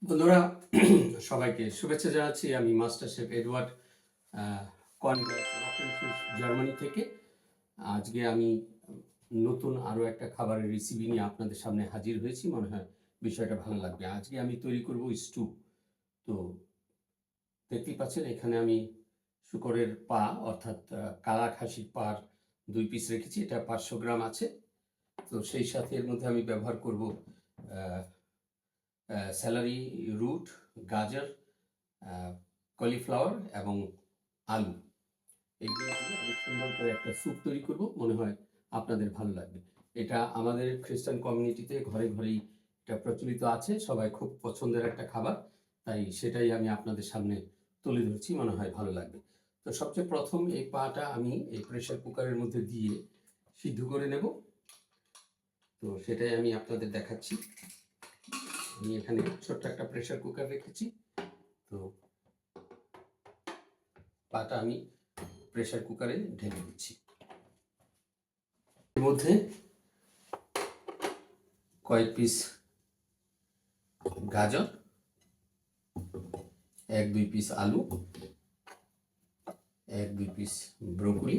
বন্ধুরা সবাইকে শুভেচ্ছা জানাচ্ছি। আমি মাস্টার শেফ এডওয়ার্ড কনব্যাক রকেনফুস জার্মানি থেকে। আজকে আমি নতুন আরও একটা খাবারের রেসিপি নিয়ে আপনাদের সামনে হাজির হয়েছি। মনে হয় বিষয়টা ভালো লাগবে। আজকে আমি তৈরি করব স্টু। তো দেখতেই পাচ্ছেন এখানে আমি শূকরের পা অর্থাৎ কালা খাসির পার 2 পিস রেখেছি। এটা 500 গ্রাম আছে। তো সেই সাথে এর মধ্যে আমি ব্যবহার করব স্যালারি রুট, গাজর, কলিফ্লাওয়ার এবং আলু। এইগুলো দিয়ে আমি সুন্দর করে একটা স্যুপ তৈরি করব। মনে হয় আপনাদের ভালো লাগবে। এটা আমাদের খ্রিস্টান কমিউনিটিতে ঘরে ঘরেই এটা প্রচলিত আছে। সবাই খুব পছন্দের একটা খাবার, তাই সেটাই আমি আপনাদের সামনে তুলে ধরছি। মনে হয় ভালো লাগবে। তো সবচেয়ে প্রথম এই পাটা আমি এই প্রেসার কুকারের মধ্যে দিয়ে সিদ্ধ করে নেব। তো সেটাই আমি আপনাদের দেখাচ্ছি। আমি এখানে ছোট্ট একটা প্রেসার কুকার রেখেছি। তো পাটা আমি প্রেসার কুকারে ঢেলে দিচ্ছি। এর মধ্যে কয়েক পিস গাজর, 1-2 পিস আলু, 1-2 পিস ব্রোকলি,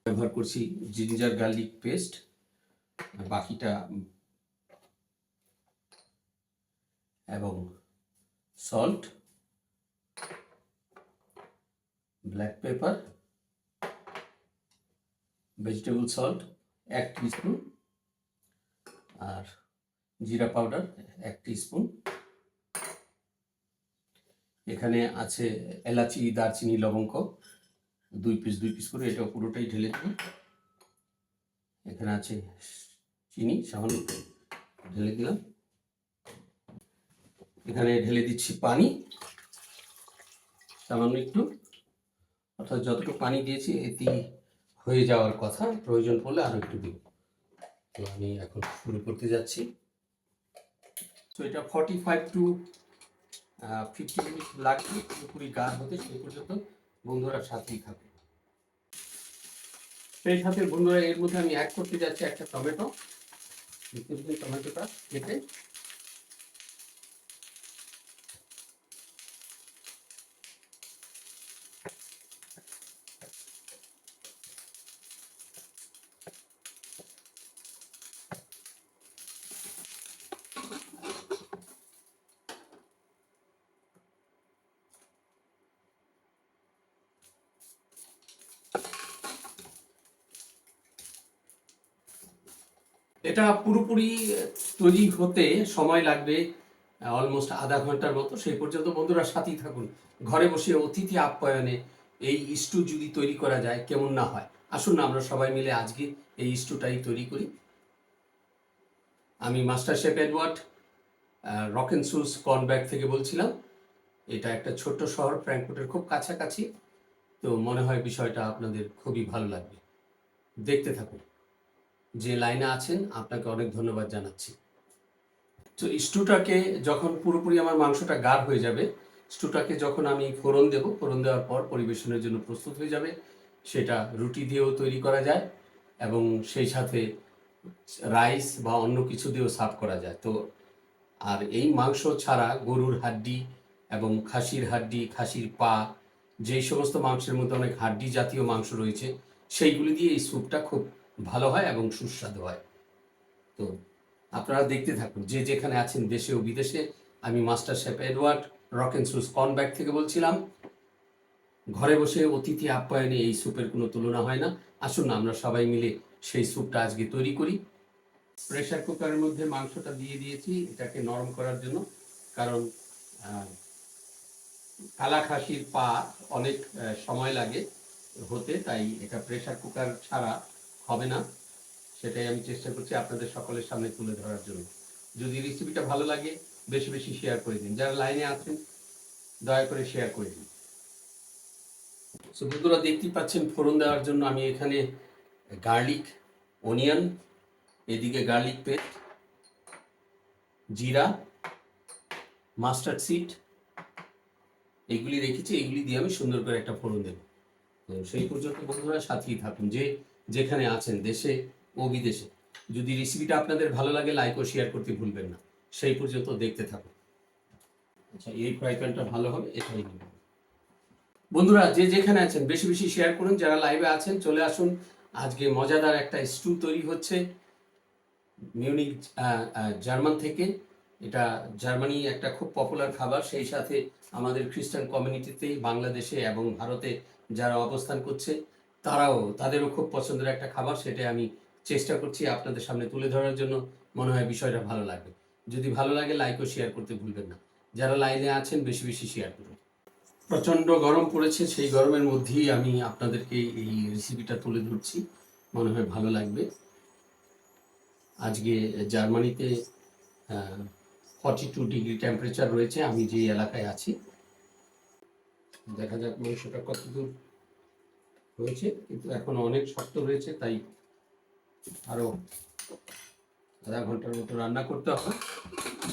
ব্যবহার করছি জিঞ্জার গার্লিক পেস্ট, বাকিটা এবং salt, black pepper, vegetable salt 1 teaspoon, আর জিরা পাউডার 1 টিস্পুন। এখানে আছে এলাচি, দারচিনি, লবঙ্গ 2 পিস করে, এটা পুরোটাই ঢেলে দিই। এখানে আছে চিনি সামান্য ঢেলে দিলাম। এখানে ঢেলে দিচ্ছি পানি সামান্য একটু, অর্থাৎ যতটুকু পানি দিয়েছি এতেই হয়ে যাওয়ার কথা। প্রয়োজন পড়লে আরও একটু দিব। তো আমি এখন শুরু করতে যাচ্ছি। তো এটা 45 টু 50 মিনিট লাগবে পুরোপুরি গাঢ় হতে। সেই পর্যন্ত বন্ধুরা সাথেই থাকবে। সেই সাথে বন্ধুরা এর মধ্যে আমি অ্যাড করতে যাচ্ছি একটা টমেটো। টমেটোটা কেটে এটা পুরোপুরি তৈরি হতে সময় লাগবে অলমোস্ট আধা ঘন্টার মতো। সেই পর্যন্ত বন্ধুরা সাথেই থাকুন। ঘরে বসে অতিথি আপ্যায়নে এই স্টু যদি তৈরি করা যায় কেমন না হয়। আসুন না আমরা সবাই মিলে আজকে এই স্টুটাই তৈরি করি। আমি মাস্টার শেফ এডওয়ার্ড রকেনসুস কর্নব্যাক থেকে বলছিলাম। এটা একটা ছোট্ট শহর, ফ্র্যাঙ্কফুর্টের খুব কাছাকাছি। তো মনে হয় বিষয়টা আপনাদের খুবই ভালো লাগবে। দেখতে থাকুন। যে লাইনে আছেন আপনাকে অনেক ধন্যবাদ জানাচ্ছি। তো স্টুটাকে যখন পুরোপুরি আমার মাংসটা গাঢ় হয়ে যাবে, স্টুটাকে যখন আমি ফোড়ন দেব, ফোড়ন দেওয়ার পর পরিবেশনের জন্য প্রস্তুত হয়ে যাবে। সেটা রুটি দিয়েও তৈরি করা যায় এবং সেই সাথে রাইস বা অন্য কিছু দিয়েও সার্ভ করা যায়। তো আর এই মাংস ছাড়া গরুর হাড্ডি এবং খাসির হাড্ডি, খাসির পা, যেই সমস্ত মাংসের মধ্যে অনেক হাড্ডি জাতীয় মাংস রয়েছে, সেইগুলি দিয়ে এই স্যুপটা খুব ভালো হয় এবং সুস্বাদু হয়। তো আপনারা দেখতে থাকুন। যে যেখানে আছেন দেশে ও বিদেশে, আমি মাস্টার শেফ এডওয়ার্ড রকেনসুস কর্নব্যাক থেকে বলছিলাম। ঘরে বসে অতিথি আপ্যায়নে এই স্যুপের কোনো তুলনা হয় না। আসুন না আমরা সবাই মিলে সেই স্যুপটা আজকে তৈরি করি। প্রেসার কুকারের মধ্যে মাংসটা দিয়ে দিয়েছি এটাকে নরম করার জন্য, কারণ কালা খাসির পা অনেক সময় লাগে হতে, তাই এটা প্রেসার কুকার ছাড়া হবে না। সেটাই আমি চেষ্টা করছি আপনাদের সকলের সামনে তুলে ধরার জন্য। যদি রেসিপিটা ভালো লাগে বেশি বেশি শেয়ার করে দিন। যারা লাইনে আছেন দয়া করে শেয়ার করে দিন। সো বন্ধুরা দেখতেই পাচ্ছেন ফোড়ন দেওয়ার জন্য আমি এখানে গার্লিক, অনিয়ন, এদিকে গার্লিক পেস্ট, জিরা, মাস্টার্ড সিড এইগুলি রেখেছি। এইগুলি দিয়ে আমি সুন্দর করে একটা ফোড়ন দেব। তো সেই পর্যন্ত বন্ধুরা সাথেই থাকুন। যে যেখানে আছেন দেশে ও বিদেশে, যদি রেসিপিটা আপনাদের ভালো লাগে লাইক ও শেয়ার করতে ভুলবেন না। সেই পর্যন্ত দেখতে থাকুন। আচ্ছা, এই ফ্রাই প্যানটা ভালো হবে, এটাই নেব। বন্ধুরা যে যেখানে আছেন বেশি বেশি শেয়ার করুন, যারা লাইভে আছেন চলে আসুন। আজকে মজাদার একটা স্টু তৈরি হচ্ছে মিউনিক জার্মান থেকে। এটা জার্মানি একটা খুব পপুলার খাবার, সেই সাথে আমাদের খ্রিস্টান কমিউনিটিতেই বাংলাদেশে এবং ভারতে যারা অবস্থান করছে তাদেরও খুব পছন্দের একটা খাবার। সেটা আমি চেষ্টা করছি আপনাদের সামনে তুলে ধরার জন্য। মনে হয় বিষয়টা ভালো লাগবে। যদি ভালো লাগে লাইক ও শেয়ার করতে ভুলবেন না। যারা লাইনে আছেন বেশি বেশি শেয়ার করুন। প্রচণ্ড গরম পড়েছে, সেই গরমের মধ্যেই আমি আপনাদেরকে এই রেসিপিটা তুলে ধরছি। মনে হয় ভালো লাগবে। আজকে জার্মানিতে 42 ডিগ্রি টেম্পারেচার রয়েছে। আমি যে এলাকায় আছি, দেখা যাক মাংসটা কত দূর হয়েছে, কিন্তু এখন অনেক শক্ত রয়েছে, তাই আরো আধা ঘন্টার মতো রান্না করতে হবে।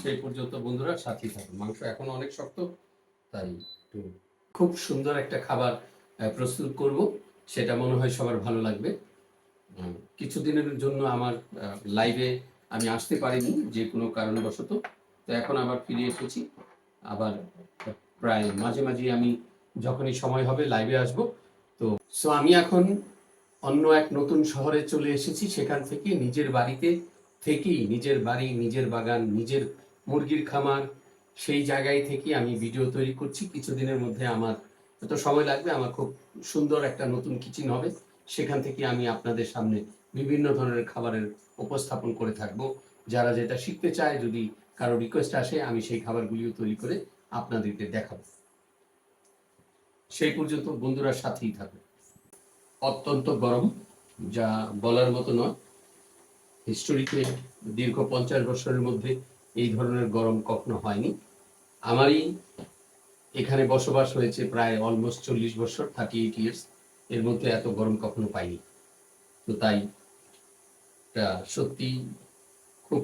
সেই পর্যন্ত বন্ধুরা সাথেই থাকুন। মাংস এখন অনেক শক্ত, তাই একটু খুব সুন্দর একটা খাবার প্রস্তুত করব, সেটা মনে হয় সবার ভালো লাগবে। কিছুদিনের জন্য আমার লাইভে আমি আসতে পারিনি যে কোনো কারণবশত, তো এখন আবার ফিরে এসেছি। আবার প্রায় মাঝে মাঝে আমি যখনই সময় হবে লাইভে আসব। তো আমি এখন অন্য এক নতুন শহরে চলে এসেছি। সেখান থেকে নিজের বাড়িতে থেকেই, নিজের বাড়ি, নিজের বাগান, নিজের মুরগির খামার, সেই জায়গায় থেকে আমি ভিডিও তৈরি করছি। কিছুদিনের মধ্যে আমার যত সময় লাগবে, আমার খুব সুন্দর একটা নতুন কিচেন হবে। সেখান থেকে আমি আপনাদের সামনে বিভিন্ন ধরনের খাবারের উপস্থাপন করে থাকব। যারা যেটা শিখতে চায়, যদি কারো রিকোয়েস্ট আসে, আমি সেই খাবারগুলিও তৈরি করে আপনাদেরকে দেখাবো। সেই পর্যন্ত বন্ধুরা সাথেই থাকবে। অত্যন্ত গরম, যা বলার মতো নয়। হিস্টোরিতে দীর্ঘ 50 বছরের মধ্যে এই ধরনের গরম কখনো হয়নি। আমারই এখানে বসবাস হয়েছে প্রায় অলমোস্ট 40 বছর, 38 ইয়ার্স। এর মধ্যে এত গরম কখনো পাইনি। তো তাই এটা সত্যি খুব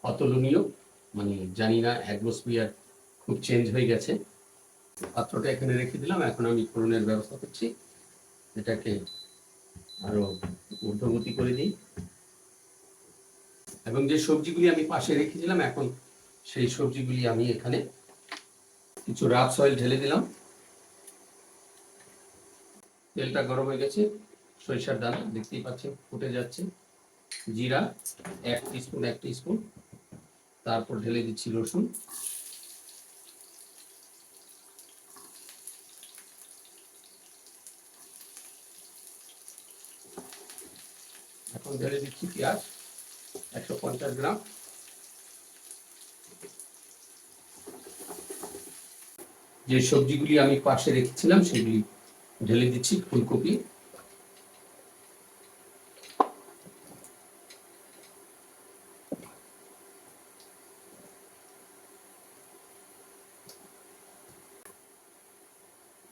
অতুলনীয়। মানে জানি না, অ্যাটমসফিয়ার খুব চেঞ্জ হয়ে গেছে। পাত্রটা এখানে রেখে দিলাম, এখন আমি ফোড়নের ব্যবস্থা করছি। এটাকে আরো ঊর্ধ্বগতি করে দিই, এবং যে সবজিগুলি আমি পাশে রেখেছিলাম, এখন সেই সবজিগুলি আমি এখানে কিছু রাফ অয়েল ঢেলে দিলাম। তেলটা গরম হয়ে গেছে। সরিষার দানা দেখতেই পাচ্ছেন ফুটে যাচ্ছে। জিরা 1 টিস্পুন, 1 টিস্পুন। তারপর ঢেলে দিচ্ছি রসুন। এখন ঢেলে দিচ্ছি পেঁয়াজ 150 গ্রাম। যে সবজিগুলি আমি পাশে রেখেছিলাম সেগুলি ঢেলে দিচ্ছি। ফুলকপি,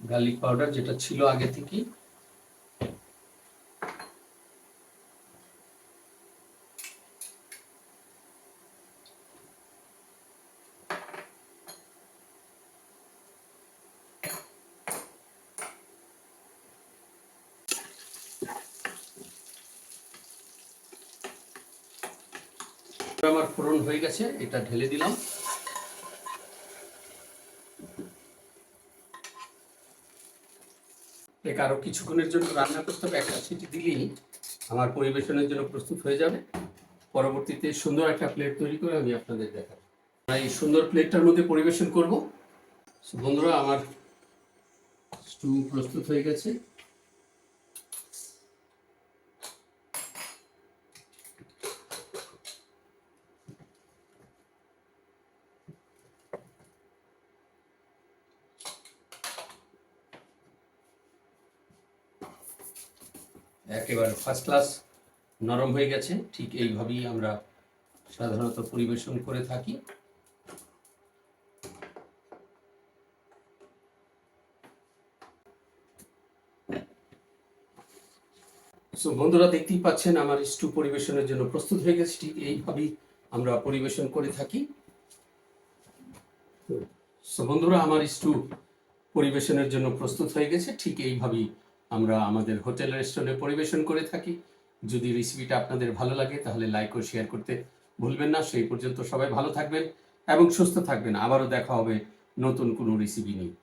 গার্লিক পাউডার যেটা ছিল আগে থেকেই, আমার ফোড়ন হয়ে গেছে, এটা ঢেলে দিলাম। একে আরো কিছুক্ষণের জন্য রান্না করতে হবে। একটা সিটি দিলেই আমার পরিবেশনের জন্য প্রস্তুত হয়ে যাবে। পরবর্তীতে সুন্দর একটা প্লেট তৈরি করে আমি আপনাদের দেখাবো। এই সুন্দর প্লেটটার মধ্যে পরিবেশন করব। বন্ধুরা, আমার স্টু প্রস্তুত হয়ে গেছে। একেবারে ফার্স্ট ক্লাস নরম হয়ে গেছে। ঠিক এইভাবেই আমরা সাধারণত পরিবেশন করে থাকি। বন্ধুরা দেখতেই পাচ্ছেন আমার স্টু পরিবেশনের জন্য প্রস্তুত হয়ে গেছে। ঠিক এইভাবেই আমরা পরিবেশন করে থাকি। বন্ধুরা, আমার স্টু পরিবেশনের জন্য প্রস্তুত হয়ে গেছে। ঠিক এইভাবেই আমরা আমাদের হোটেল রেস্টুরেন্টে পরিবেশন করে থাকি। যদি রেসিপিটা আপনাদের ভালো লাগে তাহলে লাইক ও শেয়ার করতে ভুলবেন না। সেই পর্যন্ত সবাই ভালো থাকবেন এবং সুস্থ থাকবেন। আবারও দেখা হবে নতুন কোনো রেসিপি নিয়ে।